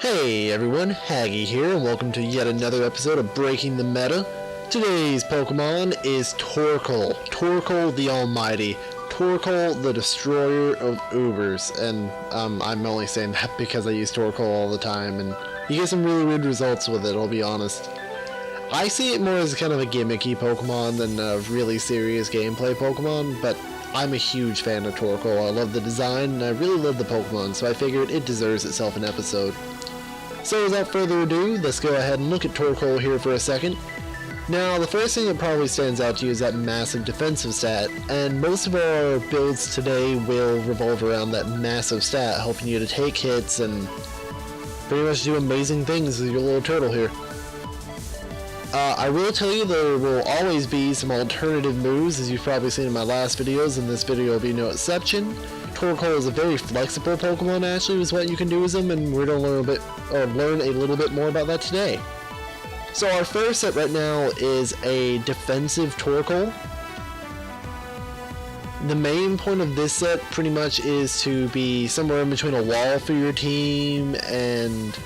Hey everyone, Haggy here, and welcome to yet another episode of Breaking the Meta. Today's Pokemon is Torkoal. Torkoal the Almighty. Torkoal the Destroyer of Ubers. And I'm only saying that because I use Torkoal all the time, and you get some really weird results with it, I'll be honest. I see it more as kind of a gimmicky Pokemon than a really serious gameplay Pokemon, but I'm a huge fan of Torkoal. I love the design, and I really love the Pokemon, so I figured it deserves itself an episode. So without further ado, let's go ahead and look at Torkoal here for a second. Now, the first thing that probably stands out to you is that massive defensive stat, and most of our builds today will revolve around that massive stat, helping you to take hits and pretty much do amazing things with your little turtle here. I will tell you there will always be some alternative moves, as you've probably seen in my last videos, and this video will be no exception. Torkoal is a very flexible Pokemon, actually, is what you can do with them, and we're going to learn a little bit more about that today. So our first set right now is a defensive Torkoal. The main point of this set pretty much is to be somewhere in between a wall for your team and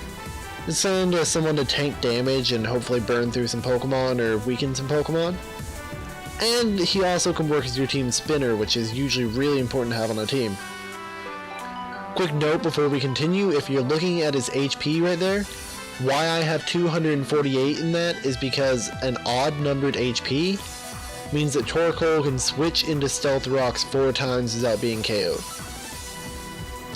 send someone to tank damage and hopefully burn through some Pokemon or weaken some Pokemon. And he also can work as your team spinner, which is usually really important to have on a team. Quick note before we continue, if you're looking at his HP right there, why I have 248 in that is because an odd numbered HP means that Torkoal can switch into Stealth Rocks 4 times without being KO'd.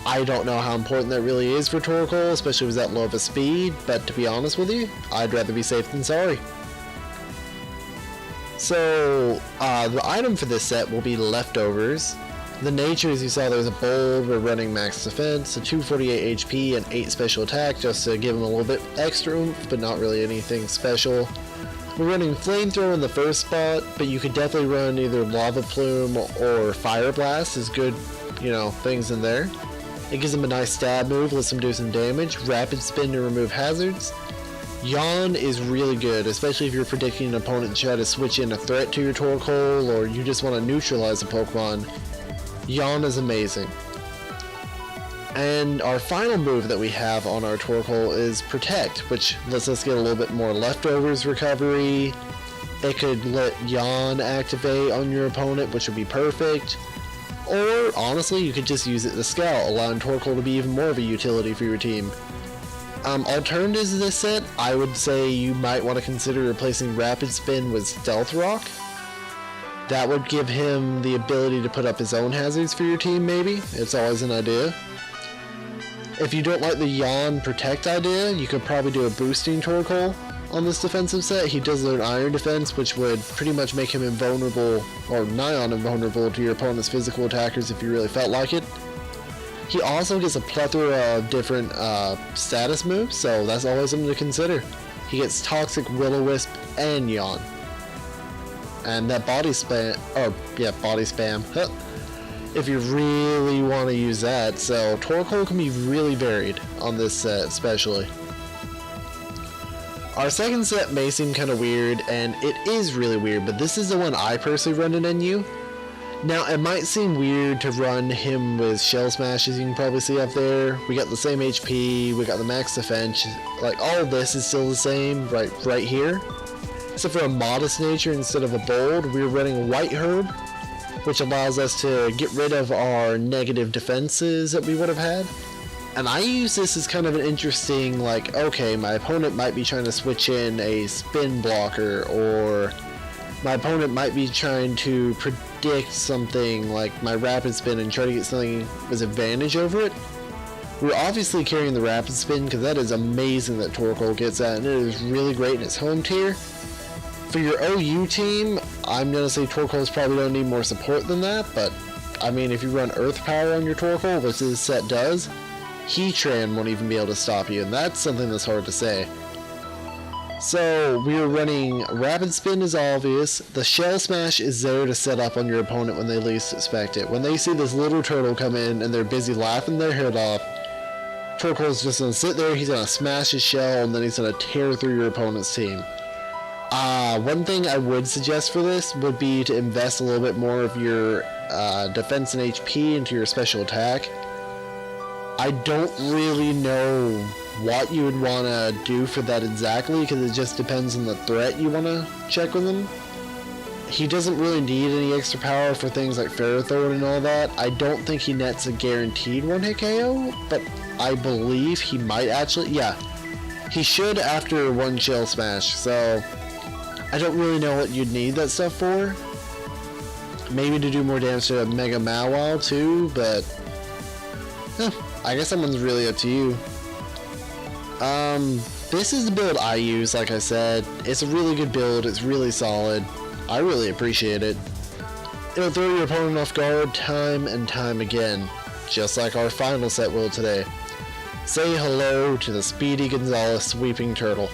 I don't know how important that really is for Torkoal, especially with that low of a speed, but to be honest with you, I'd rather be safe than sorry. So, the item for this set will be Leftovers. The nature, as you saw, there's a Bold, we're running max defense, a 248 HP, and 8 special attack, just to give him a little bit extra oomph, but not really anything special. We're running Flamethrower in the first spot, but you could definitely run either Lava Plume or Fire Blast as good, things in there. It gives him a nice stab move, lets him do some damage, Rapid Spin to remove hazards. Yawn is really good, especially if you're predicting an opponent to try to switch in a threat to your Torkoal, or you just want to neutralize a Pokemon. Yawn is amazing. And our final move that we have on our Torkoal is Protect, which lets us get a little bit more Leftovers recovery. It could let Yawn activate on your opponent, which would be perfect. Or, honestly, you could just use it to scout, allowing Torkoal to be even more of a utility for your team. Alternatives to this set, I would say you might want to consider replacing Rapid Spin with Stealth Rock. That would give him the ability to put up his own hazards for your team, maybe. It's always an idea. If you don't like the Yawn Protect idea, you could probably do a boosting Torkoal on this defensive set. He does learn Iron Defense, which would pretty much make him invulnerable, or nigh on invulnerable, to your opponent's physical attackers if you really felt like it. He also gets a plethora of different status moves, so that's always something to consider. He gets Toxic, Will-O-Wisp, and Yawn. And that body spam, if you really want to use that. So Torkoal can be really varied on this set especially. Our second set may seem kind of weird, and it is really weird, but this is the one I personally run in NU. Now, it might seem weird to run him with Shell Smash, as you can probably see up there. We got the same HP, we got the max defense, like all of this is still the same right here. Except for a modest nature instead of a bold, we're running White Herb, which allows us to get rid of our negative defenses that we would have had. And I use this as kind of an interesting, okay, my opponent might be trying to switch in a spin blocker, or my opponent might be trying to predict something like my Rapid Spin and try to get something with advantage over it. We're obviously carrying the Rapid Spin because that is amazing that Torkoal gets that, and it is really great in its home tier. For your OU team, I'm going to say Torkoal's probably going to need more support than that, but I mean, if you run Earth Power on your Torkoal, which this set does, Heatran won't even be able to stop you, and that's something that's hard to say. So, we're running Rapid Spin is obvious. The Shell Smash is there to set up on your opponent when they least expect it. When they see this little turtle come in and they're busy laughing their head off, Torkoal's just going to sit there, he's going to smash his shell, and then he's going to tear through your opponent's team. One thing I would suggest for this would be to invest a little bit more of your defense and HP into your special attack. I don't really know what you would want to do for that exactly, because it just depends on the threat you want to check with him. He doesn't really need any extra power for things like Ferrothorn and all that. I don't think he nets a guaranteed one-hit KO, but I believe he might actually, yeah. He should after one Shell Smash, so I don't really know what you'd need that stuff for. Maybe to do more damage to Mega Mawile too, but I guess that one's really up to you. This is the build I use, like I said. It's a really good build, it's really solid. I really appreciate it. It'll throw your opponent off guard time and time again, just like our final set will today. Say hello to the Speedy Gonzalez Sweeping Turtle.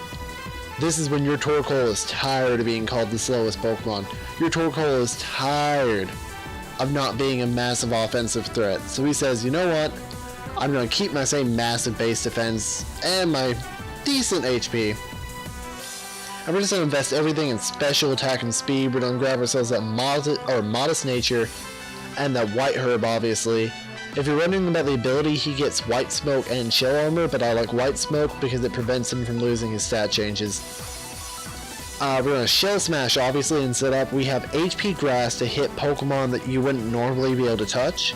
This is when your Torkoal is tired of being called the slowest Pokemon. Your Torkoal is tired of not being a massive offensive threat. So he says, you know what? I'm going to keep my same massive base defense and my decent HP. And we're just going to invest everything in special attack and speed. We're going to grab ourselves that modest nature and that white herb, obviously. If you're wondering about the ability, he gets White Smoke and Shell Armor, but I like White Smoke because it prevents him from losing his stat changes. We're going to Shell Smash, obviously, and set up. We have HP Grass to hit Pokemon that you wouldn't normally be able to touch.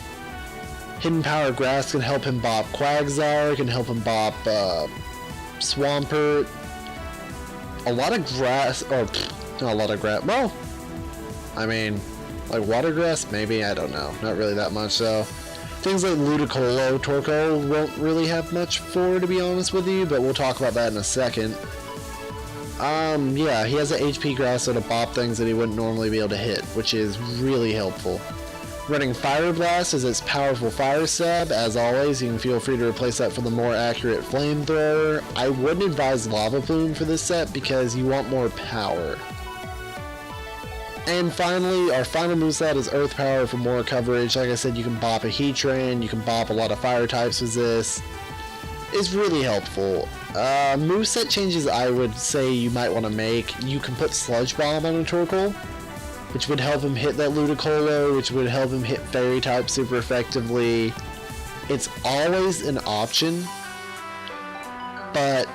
Hidden Power Grass can help him bop Quagsire, can help him bop Swampert. A lot of grass, or not a lot of grass, well, I mean, like water grass, maybe, I don't know, not really that much, so. Things like Ludicolo, Torkoal won't really have much for, to be honest with you, but we'll talk about that in a second. Yeah, he has an HP Grass so to bop things that he wouldn't normally be able to hit, which is really helpful. Running Fire Blast is its powerful Fire Stab. As always, you can feel free to replace that for the more accurate Flamethrower. I wouldn't advise Lava Plume for this set because you want more power. And finally, our final moveset is Earth Power for more coverage. Like I said, you can bop a Heatran, you can bop a lot of fire types with this. It's really helpful. Moveset changes I would say you might want to make. You can put Sludge Bomb on a Torkoal, which would help him hit that Ludicolo, which would help him hit Fairy type super effectively. It's always an option, but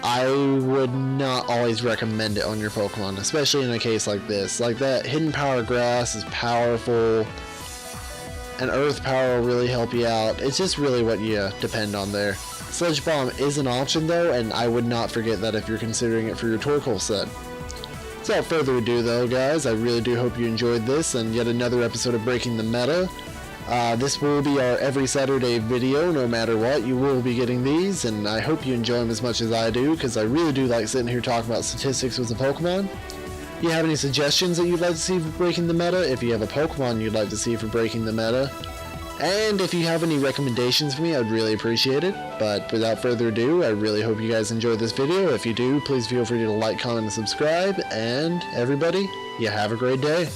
I would not always recommend it on your Pokemon, especially in a case like this. Like that Hidden Power Grass is powerful, and Earth Power will really help you out. It's just really what you depend on there. Sludge Bomb is an option though, and I would not forget that if you're considering it for your Torkoal set. So without further ado though, guys, I really do hope you enjoyed this and yet another episode of Breaking the Meta. This will be our every Saturday video, no matter what. You will be getting these, and I hope you enjoy them as much as I do, because I really do like sitting here talking about statistics with the Pokemon. If you have any suggestions that you'd like to see for Breaking the Meta, if you have a Pokemon you'd like to see for Breaking the Meta, and if you have any recommendations for me, I'd really appreciate it. But without further ado, I really hope you guys enjoyed this video. If you do, please feel free to like, comment, and subscribe, and everybody, you have a great day.